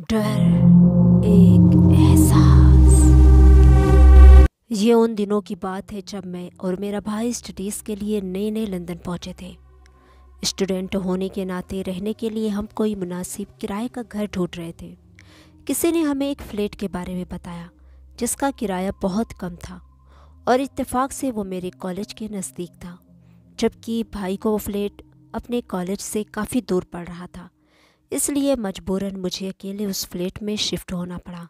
डर, एक एहसास। ये उन दिनों की बात है जब मैं और मेरा भाई स्टडीज़ के लिए नए नए लंदन पहुंचे थे। स्टूडेंट होने के नाते रहने के लिए हम कोई मुनासिब किराए का घर ढूंढ रहे थे। किसी ने हमें एक फ्लैट के बारे में बताया जिसका किराया बहुत कम था और इत्तेफाक से वो मेरे कॉलेज के नज़दीक था, जबकि भाई को वो फ्लैट अपने कॉलेज से काफ़ी दूर पड़ रहा था। इसलिए मजबूरन मुझे अकेले उस फ्लैट में शिफ्ट होना पड़ा,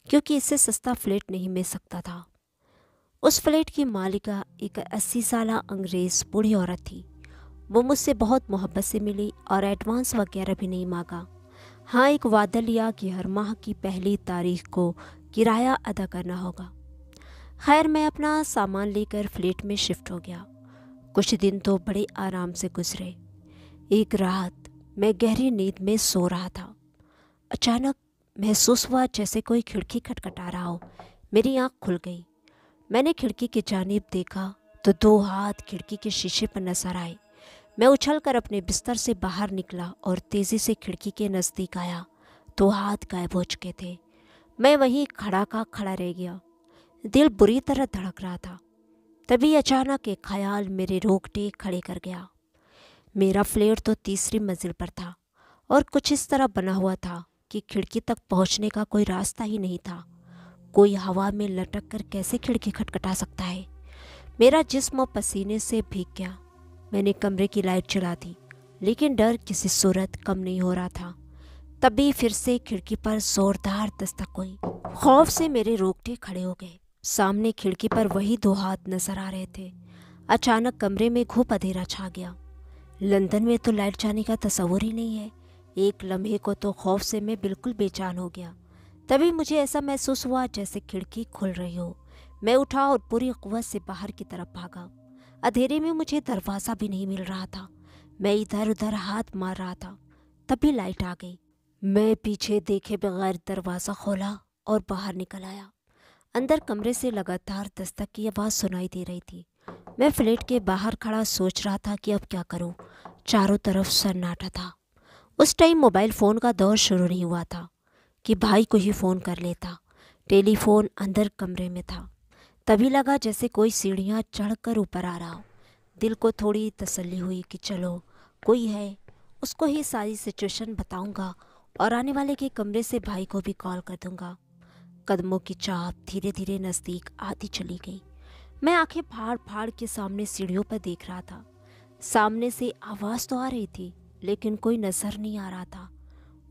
क्योंकि इससे सस्ता फ्लैट नहीं मिल सकता था। उस फ्लैट की मालिका एक 80 साला अंग्रेज़ बूढ़ी औरत थी। वो मुझसे बहुत मोहब्बत से मिली और एडवांस वगैरह भी नहीं मांगा। हाँ, एक वादा लिया कि हर माह की पहली तारीख को किराया अदा करना होगा। खैर, मैं अपना सामान लेकर फ्लैट में शिफ्ट हो गया। कुछ दिन तो बड़े आराम से गुजरे। एक रात मैं गहरी नींद में सो रहा था। अचानक महसूस हुआ जैसे कोई खिड़की खटखटा रहा हो। मेरी आंख खुल गई। मैंने खिड़की की जानिब देखा तो 2 हाथ खिड़की के शीशे पर नजर आए। मैं उछलकर अपने बिस्तर से बाहर निकला और तेज़ी से खिड़की के नज़दीक आया। 2 हाथ गायब हो चुके थे। मैं वहीं खड़ा का खड़ा रह गया। दिल बुरी तरह धड़क रहा था। तभी अचानक एक ख्याल मेरे रोंगटे खड़े कर गया। मेरा फ्लैट तो तीसरी मंजिल पर था और कुछ इस तरह बना हुआ था कि खिड़की तक पहुंचने का कोई रास्ता ही नहीं था। कोई हवा में लटक कर कैसे खिड़की खटखटा सकता है? मेरा जिस्म पसीने से भीग गया। मैंने कमरे की लाइट जला दी, लेकिन डर किसी सूरत कम नहीं हो रहा था। तभी फिर से खिड़की पर जोरदार दस्तक हुई। खौफ से मेरे रोंगटे खड़े हो गए। सामने खिड़की पर वही 2 हाथ नजर आ रहे थे। अचानक कमरे में घुप अंधेरा छा गया। लंदन में तो लाइट जाने का तस्वुर ही नहीं है। एक लम्हे को तो खौफ से मैं बिल्कुल बेचैन हो गया। तभी मुझे ऐसा महसूस हुआ जैसे खिड़की खुल रही हो। मैं उठा और पूरी कुव्वत से बाहर की तरफ भागा। अंधेरे में मुझे दरवाज़ा भी नहीं मिल रहा था। मैं इधर उधर हाथ मार रहा था। तभी लाइट आ गई। मैं पीछे देखे बगैर दरवाज़ा खोला और बाहर निकल आया। अंदर कमरे से लगातार दस्तक की आवाज़ सुनाई दे रही थी। मैं फ्लैट के बाहर खड़ा सोच रहा था कि अब क्या करूं। चारों तरफ सन्नाटा था। उस टाइम मोबाइल फ़ोन का दौर शुरू नहीं हुआ था कि भाई को ही फ़ोन कर लेता। टेलीफोन अंदर कमरे में था। तभी लगा जैसे कोई सीढ़ियाँ चढ़कर ऊपर आ रहा हो। दिल को थोड़ी तसल्ली हुई कि चलो कोई है, उसको ही सारी सिचुएशन बताऊंगा और आने वाले के कमरे से भाई को भी कॉल कर दूंगा। कदमों की चाप धीरे धीरे नज़दीक आती चली गई। मैं आंखें फाड़ फाड़ के सामने सीढ़ियों पर देख रहा था। सामने से आवाज़ तो आ रही थी, लेकिन कोई नजर नहीं आ रहा था।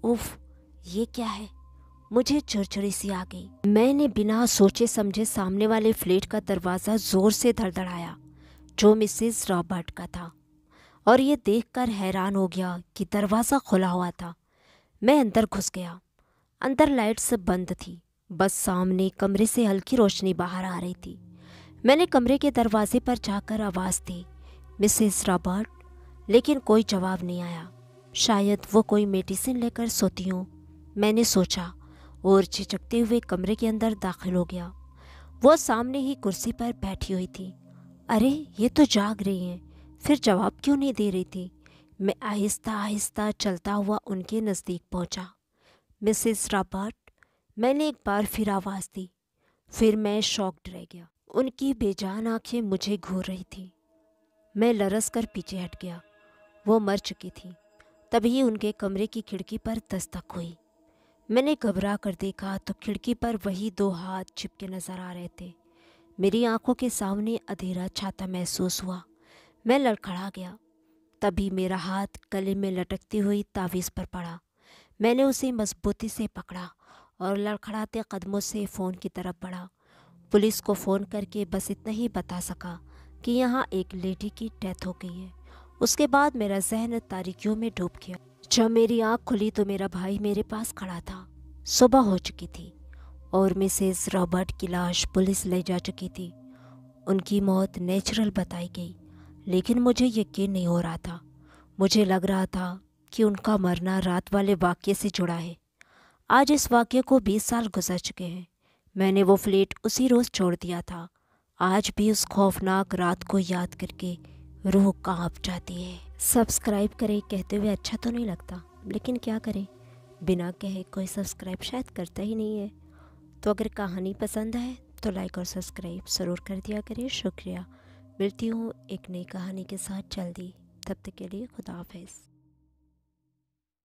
उफ, ये क्या है? मुझे चिड़चिड़ी सी आ गई। मैंने बिना सोचे समझे सामने वाले फ्लैट का दरवाज़ा ज़ोर से धड़धड़ाया, जो मिसेस रॉबर्ट का था, और ये देखकर हैरान हो गया कि दरवाज़ा खुला हुआ था। मैं अंदर घुस गया। अंदर लाइट्स बंद थी। बस सामने कमरे से हल्की रोशनी बाहर आ रही थी। मैंने कमरे के दरवाजे पर जाकर आवाज़ दी, मिसेस रॉबर्ट, लेकिन कोई जवाब नहीं आया। शायद वो कोई मेडिसिन लेकर सोती हूँ, मैंने सोचा, और झिझकते हुए कमरे के अंदर दाखिल हो गया। वो सामने ही कुर्सी पर बैठी हुई थी। अरे, ये तो जाग रही हैं, फिर जवाब क्यों नहीं दे रही थी? मैं आहिस्ता आहिस्ता चलता हुआ उनके नज़दीक पहुंचा। मिसेस रॉबर्ट, मैंने एक बार फिर आवाज़ दी। फिर मैं शॉक्ड रह गया। उनकी बेजान आंखें मुझे घूर रही थी। मैं लरस कर पीछे हट गया। वो मर चुकी थी। तभी उनके कमरे की खिड़की पर दस्तक हुई। मैंने घबरा कर देखा तो खिड़की पर वही 2 हाथ चिपके नजर आ रहे थे। मेरी आंखों के सामने अंधेरा छाता महसूस हुआ। मैं लड़खड़ा गया। तभी मेरा हाथ गले में लटकती हुई तावीज़ पर पड़ा। मैंने उसे मजबूती से पकड़ा और लड़खड़ाते कदमों से फ़ोन की तरफ बढ़ा। पुलिस को फ़ोन करके बस इतना ही बता सका कि यहाँ एक लेडी की डेथ हो गई है। उसके बाद मेरा जहन तारीकियों में डूब गया। जब मेरी आँख खुली तो मेरा भाई मेरे पास खड़ा था। सुबह हो चुकी थी और मिसेस रॉबर्ट की लाश पुलिस ले जा चुकी थी। उनकी मौत नेचुरल बताई गई, लेकिन मुझे यकीन नहीं हो रहा था। मुझे लग रहा था कि उनका मरना रात वाले वाक़ये से जुड़ा है। आज इस वाक़ये को 20 साल गुजर चुके हैं। मैंने वो फ्लैट उसी रोज़ छोड़ दिया था। आज भी उस खौफनाक रात को याद करके रूह कांप जाती है। सब्सक्राइब करें कहते हुए अच्छा तो नहीं लगता, लेकिन क्या करें, बिना कहे कोई सब्सक्राइब शायद करता ही नहीं है। तो अगर कहानी पसंद आए तो लाइक और सब्सक्राइब ज़रूर कर दिया करिए। शुक्रिया। मिलती हूँ एक नई कहानी के साथ जल्दी। तब तक के लिए खुदा हाफिज़।